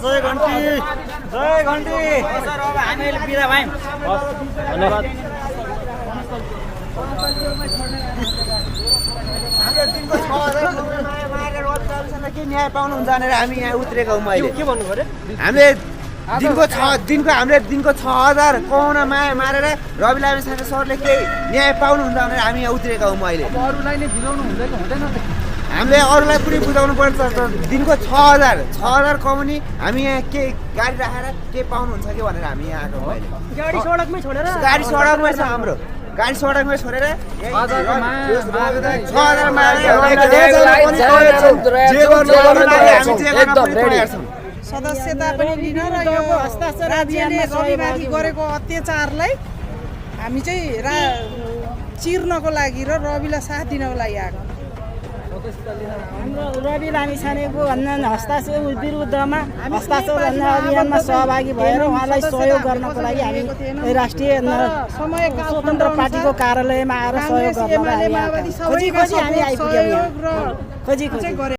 जय घन्टी जय घन्टी सर अब हामी बिदा भयौँ धन्यवाद हाम्रो दिनको 6000 मारेर रोजगारसँग के न्याय पाउनुहुन्छ भनेर हामी यहाँ उत्रेका हौँ अहिले के भन्नु पर्यो हामीले दिनको 6000 कौन माया मारेर रवि लामिछाने सरले केही न्याय पाउनुहुन्छ भनेर हामी यहाँ उत्रेका हौँ अहिले अरूलाई नै बुझाउनु हुँदैन हामीले अरूलाई पनि बुझाउनु पर्छ दिनको 6000 कमाउने हामी यहाँ के गाडी राखेर के पाउनुहुन्छ कि भनेर हामी यहाँ आएको अहिले गाडी सडकमै छोडेर गाडी सडकमै छ हाम्रो गाडी सडकमै छोडेर 6000 सदस्यता पनि लिन र यो राज्यले रविमाथि गरेको अत्याचारलाई हामी चाहिँ चिर्नको लागि र रविलाई साथ दिनको लागि आएको हाम्रो रवि लामिछानेको हस्ताक्षर विरुद्धमा हस्ताक्षर अभियानमा सहभागी भएर उहाँलाई सहयोग गर्नको लागि हामी राष्ट्रिय स्वतन्त्र पार्टीको कार्यालयमा आएर सहयोग गर्न खोजी हामी आइपुग्यौँ खोजी